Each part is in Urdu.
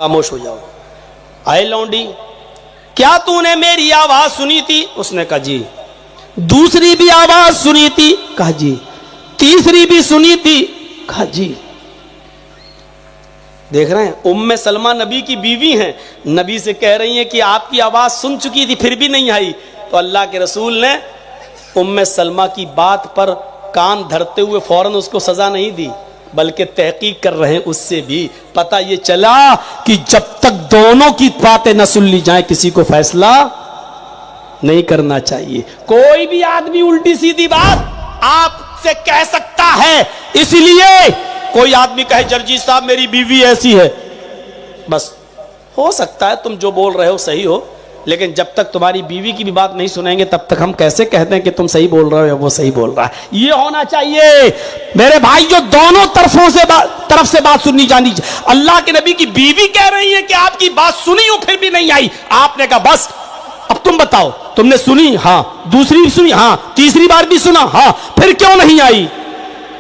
خاموش ہو جاؤ. آئے لونڈی, کیا تو نے میری آواز سنی تھی؟ اس نے کہا جی. دوسری بھی آواز سنی تھی؟ کہا جی. تیسری بھی سنی تھی؟ کہا جی. دیکھ رہے ہیں, ام سلمہ نبی کی بیوی ہیں, نبی سے کہہ رہی ہیں کہ آپ کی آواز سن چکی تھی پھر بھی نہیں آئی. تو اللہ کے رسول نے ام سلمہ کی بات پر کان دھرتے ہوئے فوراً اس کو سزا نہیں دی, بلکہ تحقیق کر رہے ہیں. اس سے بھی پتہ یہ چلا کہ جب تک دونوں کی باتیں نہ سن لی جائیں کسی کو فیصلہ نہیں کرنا چاہیے. کوئی بھی آدمی الٹی سیدھی بات آپ سے کہہ سکتا ہے, اس لیے کوئی آدمی کہے جرجی صاحب میری بیوی ایسی ہے, بس ہو سکتا ہے تم جو بول رہے ہو صحیح ہو, لیکن جب تک تمہاری بیوی کی بھی بات نہیں سنیں گے تب تک ہم کیسے کہتے ہیں کہ تم صحیح بول رہے ہو یا وہ صحیح بول رہا ہے. یہ ہونا چاہیے میرے بھائی, جو دونوں طرف سے بات سننی جانی چاہیے. اللہ کے نبی کی بیوی کہہ رہی ہے کہ آپ کی بات سنی ہوں پھر بھی نہیں آئی. آپ نے کہا بس اب تم بتاؤ, تم نے سنی؟ ہاں. دوسری بھی سنی؟ ہاں. تیسری بار بھی سنا؟ ہاں. پھر کیوں نہیں آئی؟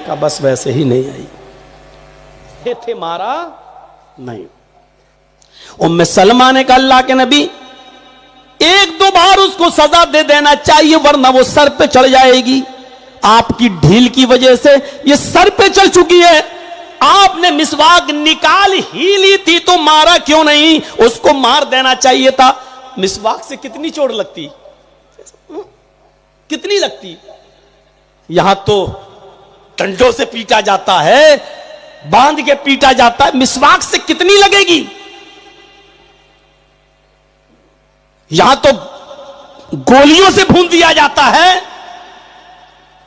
کہا بس ویسے ہی نہیں آئی, تھے مارا نہیں. ام سلمہ نے کہا اللہ کے نبی ایک دو بار اس کو سزا دے دینا چاہیے ورنہ وہ سر پہ چڑھ جائے گی. آپ کی ڈھیل کی وجہ سے یہ سر پہ چڑھ چکی ہے. آپ نے مسواک نکال ہی لی تھی تو مارا کیوں نہیں؟ اس کو مار دینا چاہیے تھا. مسواک سے کتنی چوٹ لگتی, کتنی لگتی. یہاں تو ڈنڈوں سے پیٹا جاتا ہے, باندھ کے پیٹا جاتا ہے, مسواک سے کتنی لگے گی. یہاں تو گولیوں سے بھون دیا جاتا ہے.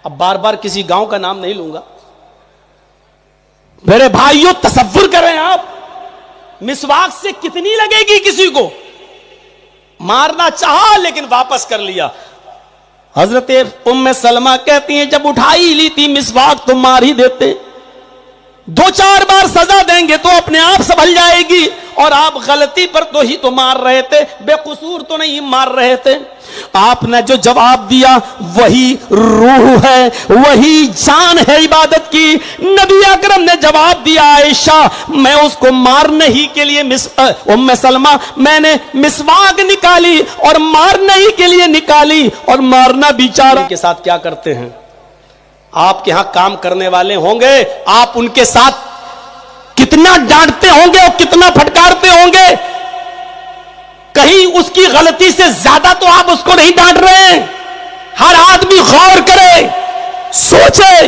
اب بار بار کسی گاؤں کا نام نہیں لوں گا. میرے بھائیوں تصور کریں آپ, مسواک سے کتنی لگے گی کسی کو. مارنا چاہا لیکن واپس کر لیا. حضرت ام سلمہ کہتی ہیں جب اٹھائی لی تھی مسواک تو مار ہی دیتے, دو چار بار سزا دیں گے تو اپنے آپ سنبھل جائے گی. اور آپ غلطی پر تو ہی تو مار رہے تھے, بے قصور تو نہیں مار رہے تھے. آپ نے جو جواب دیا وہی روح ہے, وہی جان ہے عبادت کی. نبی اکرم نے جواب دیا عائشہ میں اس کو مارنے ہی کے لیے ام سلمہ میں نے مسواک نکالی اور مارنے ہی کے لیے نکالی. اور مارنا بیچارہ کے ساتھ کیا کرتے ہیں, آپ کے ہاں کام کرنے والے ہوں گے, آپ ان کے ساتھ کتنا ڈانٹتے ہوں گے اور کتنا پھٹکارتے ہوں گے. کہیں اس کی غلطی سے زیادہ تو آپ اس کو نہیں ڈانٹ رہے ہیں. ہر آدمی غور کرے, سوچے,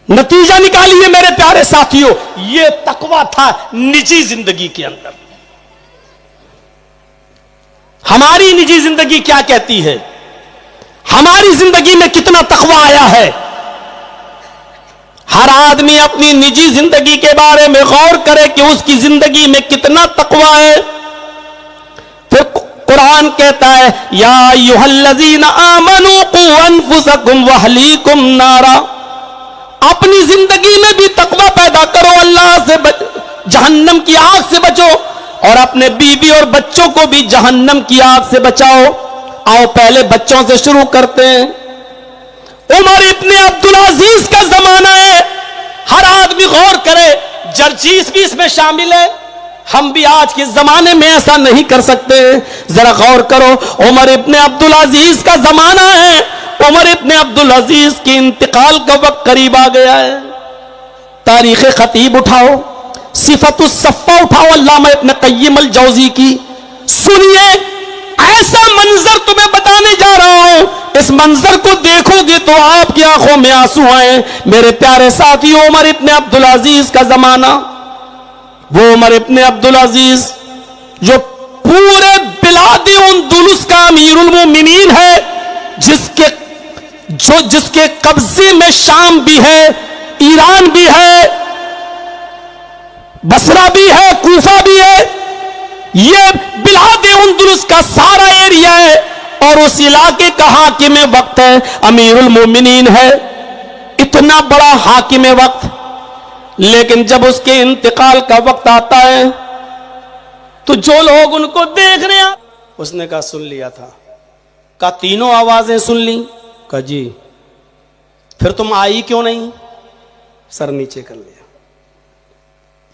نتیجہ نکالیے میرے پیارے ساتھیوں. یہ تقویٰ تھا نجی زندگی کے اندر. ہماری نجی زندگی کیا کہتی ہے, ہماری زندگی میں کتنا تقویٰ آیا ہے. ہر آدمی اپنی نجی زندگی کے بارے میں غور کرے کہ اس کی زندگی میں کتنا تقویٰ ہے. پھر قرآن کہتا ہے یا ایھا الذین آمنوا قوا انفسکم واہلیکم نارا. اپنی زندگی میں بھی تقویٰ پیدا کرو, اللہ سے جہنم کی آگ سے بچو, اور اپنے بیوی اور بچوں کو بھی جہنم کی آگ سے بچاؤ. آؤ پہلے بچوں سے شروع کرتے ہیں. عمر ابن عبدالعزیز کا زمانہ ہے, ہر آدمی غور کرے. جرجیس بھی اس میں شامل ہے. ہم بھی آج کے زمانے میں ایسا نہیں کر سکتے. ذرا غور کرو, عمر ابن عبدالعزیز کا زمانہ ہے. عمر ابن عبدالعزیز کے انتقال کا وقت قریب آ گیا ہے. تاریخ خطیب اٹھاؤ, صفت الصفہ اٹھاؤ علامہ ابن قیم الجوزی کی, سنیے. ایسا منظر تمہیں بتانے جا رہا ہوں, اس منظر کو دیکھو گے تو آپ کی آنکھوں میں آنسو آئیں. میرے پیارے ساتھیوں, عمر ابن عبدالعزیز کا زمانہ, وہ عمر ابن عبدالعزیز جو پورے بلاد اندلس کا امیر المومنین ہے, جس کے قبضے میں شام بھی ہے, ایران بھی ہے, بصرہ بھی ہے, کوفہ بھی ہے. یہ بلاد اندلس کا سارا ایریا ہے اور اس علاقے کا حاکم وقت ہے, امیر المومنین ہے. اتنا بڑا حاکم وقت, لیکن جب اس کے انتقال کا وقت آتا ہے تو جو لوگ ان کو دیکھ رہے ہیں, اس نے کہا سن لیا تھا. کہا تینوں آوازیں سن لی؟ کہا جی. پھر تم آئی کیوں نہیں؟ سر نیچے کر لیا.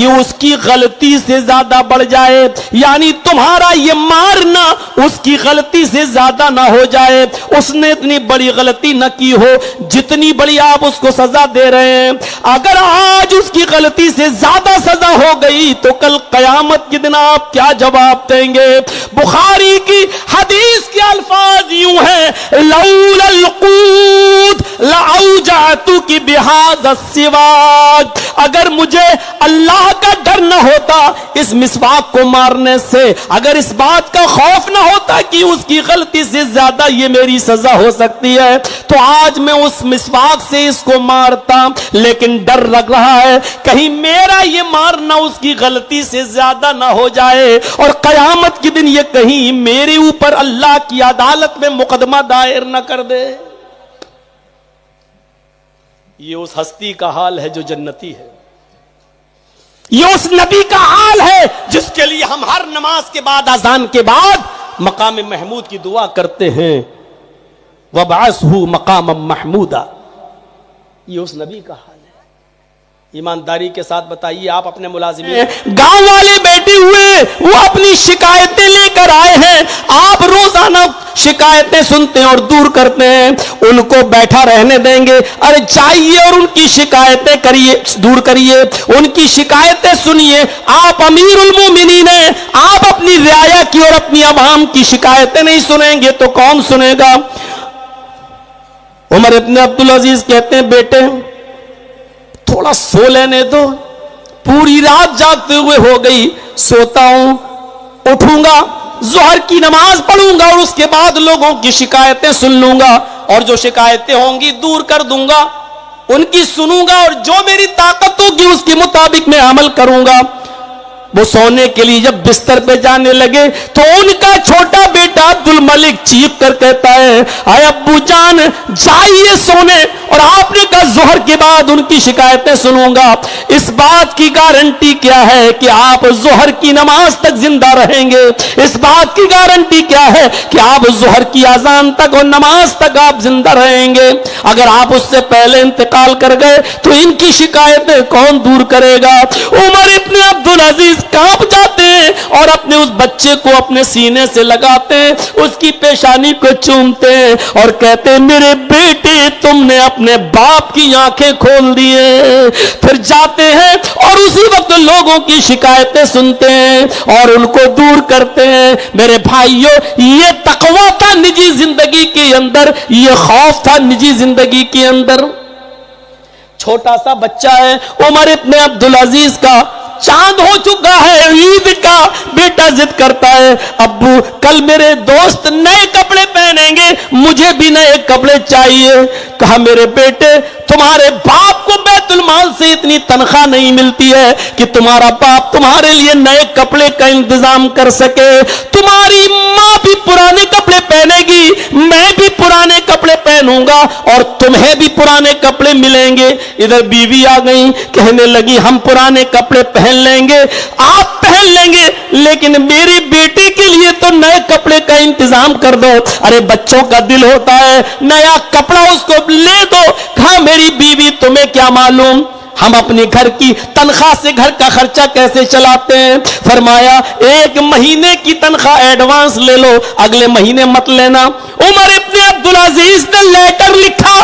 کہ اس کی غلطی سے زیادہ بڑھ جائے، یعنی تمہارا یہ مارنا اس کی غلطی سے زیادہ نہ ہو جائے، اس نے اتنی بڑی غلطی نہ کی ہو جتنی بڑی آپ اس کو سزا دے رہے ہیں۔ اگر آج اس کی غلطی سے زیادہ سزا ہو گئی تو کل قیامت کے دن آپ کیا جواب دیں گے؟ بخاری کی حدیث کے الفاظ یوں ہیں، لولا القوت لأوجعتک بہذا السواک، اگر مجھے اللہ کا ڈر نہ ہوتا اس مسواک کو مارنے سے، اگر اس بات کا خوف نہ ہوتا کہ اس کی غلطی سے زیادہ یہ میری سزا ہو سکتی ہے تو آج میں اس مسواک سے اس کو مارتا، لیکن ڈر لگ رہا ہے کہیں میرا یہ مارنا اس کی غلطی سے زیادہ نہ ہو جائے اور قیامت کے دن یہ کہیں میرے اوپر اللہ کی عدالت میں مقدمہ دائر نہ کر دے۔ یہ اس ہستی کا حال ہے جو جنتی ہے، یہ اس نبی کا حال ہے جس کے لیے ہم ہر نماز کے بعد، اذان کے بعد مقام محمود کی دعا کرتے ہیں، وَبَعَثْهُ مَقَامًا مَحْمُودًا۔ یہ اس نبی کا حال ہے۔ ایمانداری کے ساتھ بتائیے، آپ اپنے ملازمین، گاؤں والے بیٹھے ہوئے وہ اپنی شکایتیں لے کر آئے ہیں، آپ روزانہ شکایتیں سنتے ہیں اور دور کرتے ہیں، ان کو بیٹھا رہنے دیں گے؟ ارے جائیے اور ان کی شکایتیں کریے، دور کریے، ان کی شکایتیں سنیے۔ آپ امیر المومنین ہیں، آپ اپنی رعایا کی اور اپنی عوام کی شکایتیں نہیں سنیں گے تو کون سنے گا؟ عمر ابن عبدالعزیز کہتے ہیں، بیٹے تھوڑا سو لینے دو، پوری رات جاگتے ہوئے ہو گئی، سوتا ہوں، اٹھوں گا، ظہر کی نماز پڑھوں گا اور اس کے بعد لوگوں کی شکایتیں سن لوں گا اور جو شکایتیں ہوں گی دور کر دوں گا، ان کی سنوں گا اور جو میری طاقت ہوگی اس کے مطابق میں عمل کروں گا۔ وہ سونے کے لیے جب بستر پہ جانے لگے تو ان کا چھوٹا بیٹا عبد الملک چیخ کر کہتا ہے، اے ابو جان جائیے سونے، اور آپ نے کہا ظہر کے بعد ان کی شکایتیں سنوں گا۔ اس بات کی گارنٹی کیا ہے کہ آپ ظہر کی نماز تک زندہ رہیں گے؟ اس بات کی گارنٹی کیا ہے کہ آپ ظہر کی اذان تک اور نماز تک آپ زندہ رہیں گے؟ اگر آپ اس سے پہلے انتقال کر گئے تو ان کی شکایتیں کون دور کرے گا؟ عمر ابن عبدالعزیز کانپ جاتے ہیں اور اپنے اس بچے کو اپنے سینے سے لگاتے ہیں، اس کی پیشانی کو چومتے ہیں اور کہتے ہیں، میرے بیٹے تم نے اپنے باپ کی آنکھیں کھول دی ہیں۔ پھر جاتے ہیں اور اسی وقت لوگوں کی شکایتیں سنتے ہیں اور ان کو دور کرتے ہیں۔ میرے بھائیوں، یہ تقویٰ تھا نجی زندگی کے اندر، یہ خوف تھا نجی زندگی کے اندر۔ چھوٹا سا بچہ ہے عمر ابن عبدالعزیز کا، چاند ہو چکا ہے عید کا، بیٹا ضد کرتا ہے، ابو کل میرے دوست نئے کپڑے پہنیں گے، مجھے بھی نئے کپڑے چاہیے۔ کہا میرے بیٹے تمہارے باپ کو بیت المال سے اتنی تنخواہ نہیں ملتی ہے کہ تمہارا باپ تمہارے لیے نئے کپڑے کا انتظام کر سکے، تمہاری ماں بھی پرانے کپڑے پہنے گی، میں بھی پرانے کپڑے پہنوں گا اور تمہیں بھی پرانے کپڑے ملیں گے۔ ادھر بیوی آ گئی، کہنے لگی ہم پرانے کپڑے پہن لیں گے، آپ پہن لیں گے، لیکن میرے بیٹے کے لیے تو نئے کپڑے کا انتظام کر دو۔ ارے بچوں کا دل ہوتا ہے، نیا کپڑا اس کو لے دو۔ کہا میری بیوی تمہیں کیا معلوم ہم اپنے گھر کی تنخواہ سے گھر کا خرچہ کیسے چلاتے ہیں؟ فرمایا 1 مہینے کی تنخواہ ایڈوانس لے لو، اگلے مہینے مت لینا۔ عمر ابن عبدالعزیز نے لیٹر لکھا،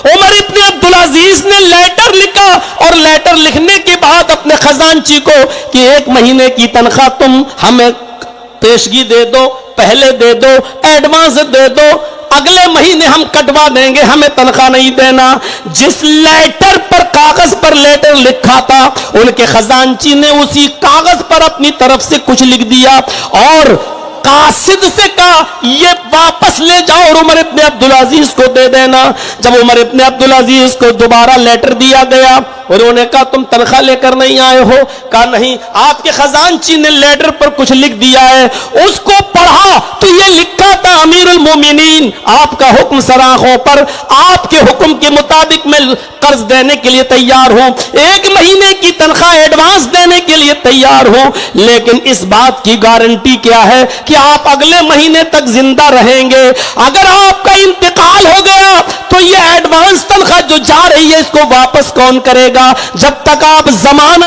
عمر ابن عبدالعزیز نے لیٹر لکھا اور لیٹر لکھنے کے بعد اپنے خزانچی کو کہ 1 مہینے کی تنخواہ تم ہمیں پیشگی دے دو، پہلے دے دو، ایڈوانس دے دو، اگلے مہینے ہم کٹوا دیں گے، ہمیں تنخواہ نہیں دینا۔ جس لیٹر پر کاغذ پر لیٹر لکھا تھا ان کے خزانچی نے اسی کاغذ پر اپنی طرف سے کچھ لکھ دیا اور قاصد سے کہا یہ واپس لے جاؤ اور عمر ابن عبدالعزیز کو دے دینا۔ جب عمر ابن عبدالعزیز کو دوبارہ لیٹر دیا گیا، انہوں نے کہا تم تنخواہ لے کر نہیں آئے ہو؟ کہا نہیں، آپ کے خزانچی نے لیٹر پر کچھ لکھ دیا ہے۔ اس کو پڑھا تو یہ لکھا تھا امیر المومنین آپ کا حکم سراخوں پر، آپ کے حکم کے مطابق میں قرض دینے کے لیے تیار ہوں، 1 مہینے کی تنخواہ ایڈوانس دینے کے لیے تیار ہوں، لیکن اس بات کی گارنٹی کیا ہے کہ آپ اگلے مہینے تک زندہ رہیں گے۔ اگر آپ کا انتقال ہو گیا تو یہ ایڈوانس تنخواہ جو جا رہی ہے اس کو واپس کون کرے گا؟ جب تک آپ ضمانت